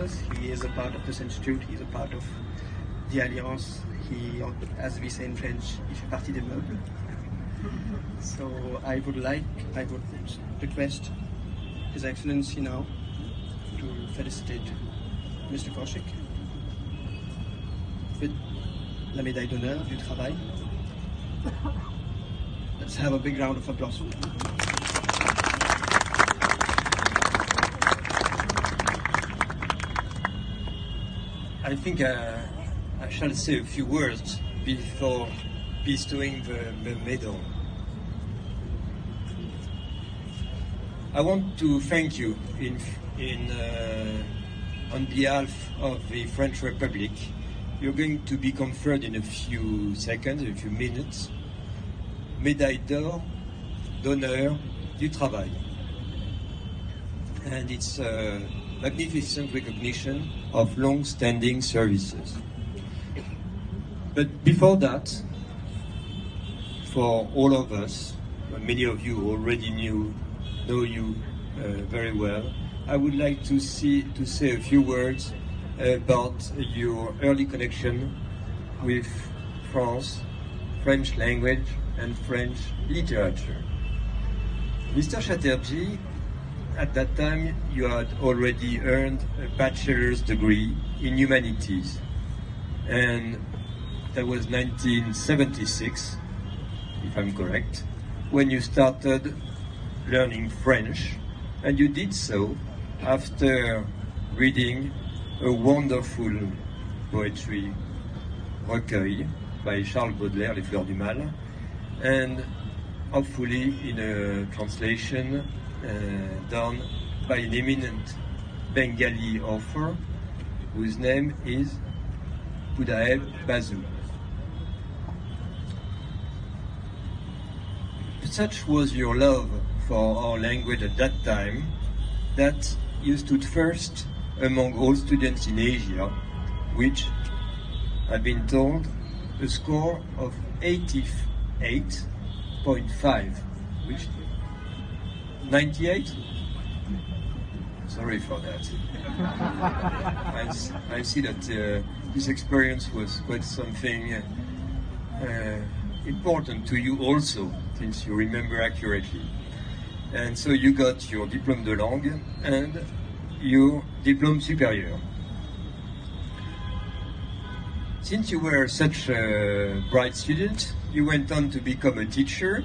because he is a part of this institute, he is a part of the Alliance. He, as we say in French, il fait partie des meubles. So I would request His Excellency now to felicitate Mr. Kouchik with la médaille d'honneur du travail. Let's have a big round of applause. I think I shall say a few words before bestowing the medal. I want to thank you on behalf of the French Republic. You're going to be conferred in a few seconds, a few minutes, Médaille d'honneur du travail. And it's a magnificent recognition of long-standing services. But before that, for all of us, many of you already know you very well, I would like to say a few words about your early connection with France, French language and French literature. Mr. Chatterjee, at that time you had already earned a bachelor's degree in humanities, and that was 1976, if I'm correct, when you started learning French, and you did so after reading a wonderful poetry recueil by Charles Baudelaire, Les Fleurs du Mal, and hopefully in a translation done by an eminent Bengali author whose name is Udaib Basu. Such was your love for our language at that time that you stood first among all students in Asia, which, I've been told, a score of 88.5, which 98? Sorry for that. I see that this experience was quite something important to you also, since you remember accurately. And so you got your diplôme de langue and your diplôme supérieur. Since you were such a bright student, you went on to become a teacher,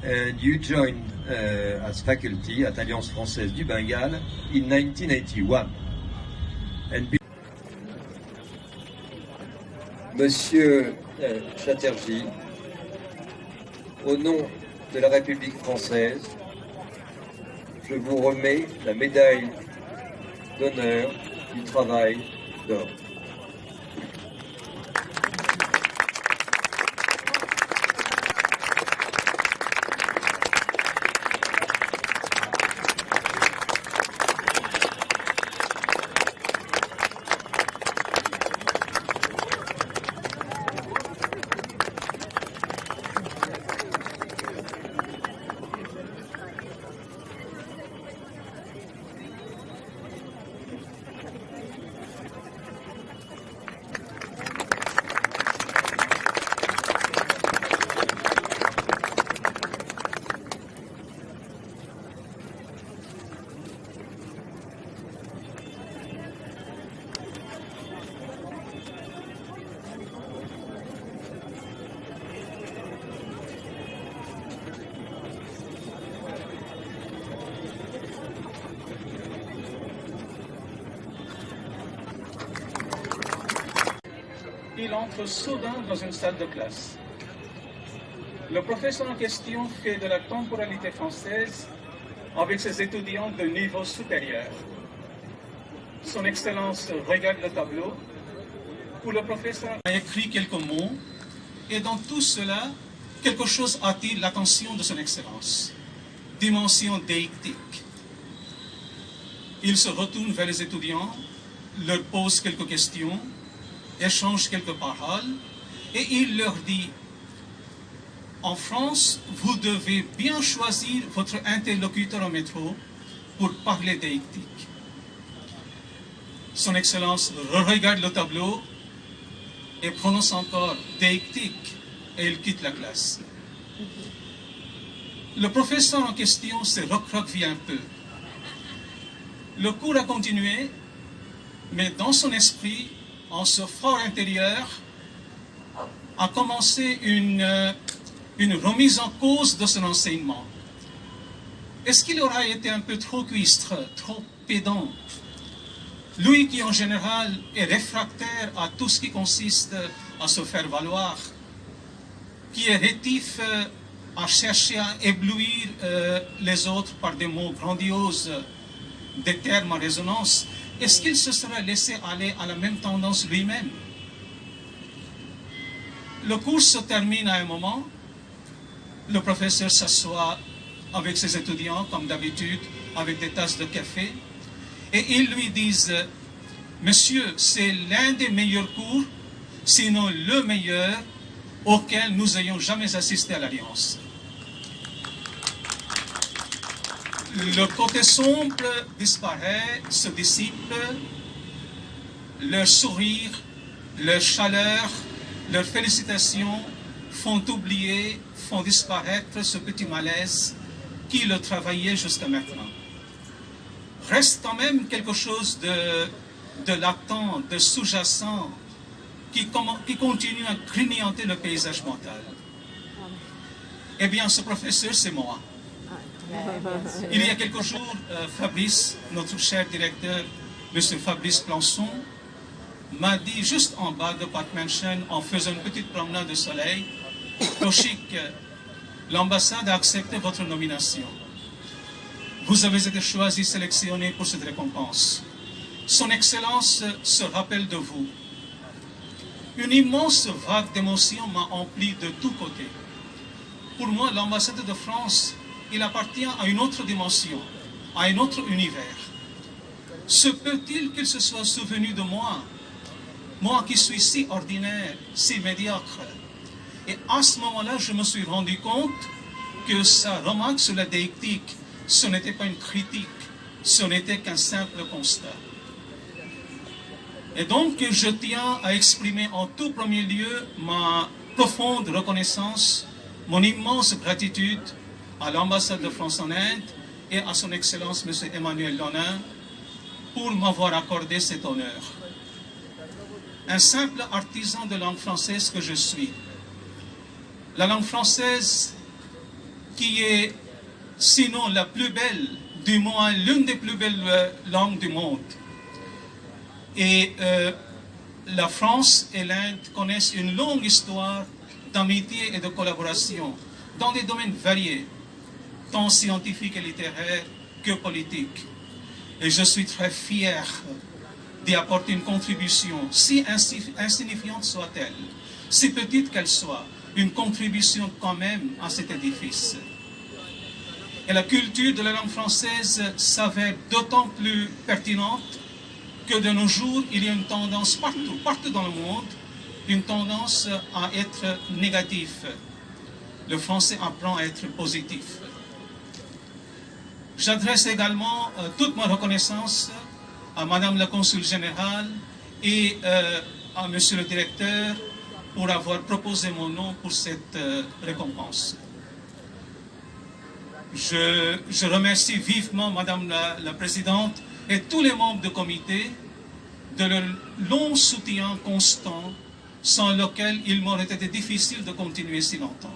and you joined as faculty at Alliance Française du Bengale in 1981. And Monsieur Chatterjee, au nom de la République française, je vous remets la médaille d'honneur du travail d'or. Il entre soudain dans une salle de classe. Le professeur en question fait de la temporalité française avec ses étudiants de niveau supérieur. Son Excellence regarde le tableau où le professeur a écrit quelques mots et dans tout cela, quelque chose attire l'attention de son Excellence. Dimension déictique. Il se retourne vers les étudiants, leur pose quelques questions, échange quelques paroles et il leur dit: en France, vous devez bien choisir votre interlocuteur au métro pour parler déictique. Son Excellence regarde le tableau et prononce encore deictique et il quitte la classe. Le professeur en question se recroqueville un peu. Le cours a continué, mais dans son esprit, en ce fort intérieur, a commencé une remise en cause de son enseignement. Est-ce qu'il aura été un peu trop cuistre, trop pédant? Lui qui en général est réfractaire à tout ce qui consiste à se faire valoir, qui est rétif à chercher à éblouir les autres par des mots grandioses, des termes en résonance, est-ce qu'il se serait laissé aller à la même tendance lui-même? Le cours se termine à un moment, le professeur s'assoit avec ses étudiants, comme d'habitude, avec des tasses de café, et ils lui disent « Monsieur, c'est l'un des meilleurs cours, sinon le meilleur, auquel nous ayons jamais assisté à l'Alliance. » Le côté sombre disparaît, se dissipe, leur sourire, leur chaleur, leurs félicitations font oublier, font disparaître ce petit malaise qui le travaillait jusqu'à maintenant. Reste quand même quelque chose de latent, de sous-jacent, qui continue à grignoter le paysage mental. Eh bien, ce professeur, c'est moi. Il y a quelques jours, Fabrice, notre cher directeur, M. Fabrice Plançon, m'a dit juste en bas de Park Mansion, en faisant une petite promenade de soleil, « Koshik, l'ambassade a accepté votre nomination. Vous avez été choisi, sélectionné pour cette récompense. Son Excellence se rappelle de vous. » Une immense vague d'émotions m'a empli de tous côtés. Pour moi, l'ambassade de France, il appartient à une autre dimension, à un autre univers. Se peut-il qu'il se soit souvenu de moi, moi qui suis si ordinaire, si médiocre? Et à ce moment-là, je me suis rendu compte que sa remarque sur la déictique, ce n'était pas une critique, ce n'était qu'un simple constat. Et donc, je tiens à exprimer en tout premier lieu ma profonde reconnaissance, mon immense gratitude à l'ambassade de France en Inde et à son Excellence M. Emmanuel Lonin pour m'avoir accordé cet honneur. Un simple artisan de langue française que je suis. La langue française qui est, sinon la plus belle, du moins l'une des plus belles langues du monde. Et la France et l'Inde connaissent une longue histoire d'amitié et de collaboration dans des domaines variés, tant scientifiques et littéraires que politiques. Et je suis très fier d'y apporter une contribution, si insignifiante soit-elle, si petite qu'elle soit, une contribution quand même à cet édifice. Et la culture de la langue française s'avère d'autant plus pertinente que de nos jours, il y a une tendance partout dans le monde, une tendance à être négatif. Le français apprend à être positif. J'adresse également toute ma reconnaissance à Madame la Consul Générale et à Monsieur le Directeur pour avoir proposé mon nom pour cette récompense. Je remercie vivement Madame la Présidente et tous les membres du comité de leur long soutien constant, sans lequel il m'aurait été difficile de continuer si longtemps.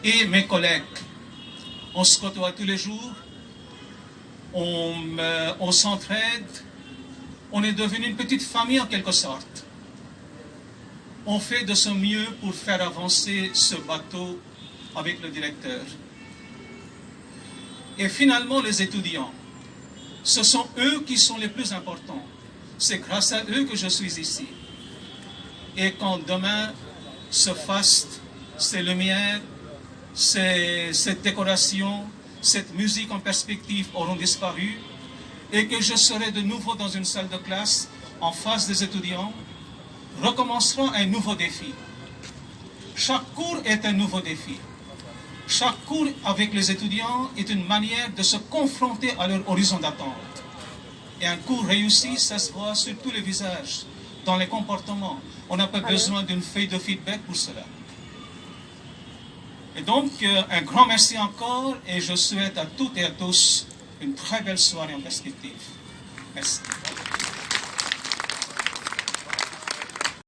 Et mes collègues, on se côtoie tous les jours, on s'entraide, on est devenu une petite famille en quelque sorte. On fait de son mieux pour faire avancer ce bateau avec le directeur. Et finalement, les étudiants, ce sont eux qui sont les plus importants. C'est grâce à eux que je suis ici. Et quand demain, ce faste, ces lumières, cette décoration, cette musique en perspective auront disparu, et que je serai de nouveau dans une salle de classe, en face des étudiants, recommencera un nouveau défi. Chaque cours est un nouveau défi. Chaque cours avec les étudiants est une manière de se confronter à leur horizon d'attente. Et un cours réussi, ça se voit sur tous les visages, dans les comportements. On n'a pas besoin d'une feuille de feedback pour cela. Et donc, un grand merci encore et je souhaite à toutes et à tous une très belle soirée en perspective. Merci.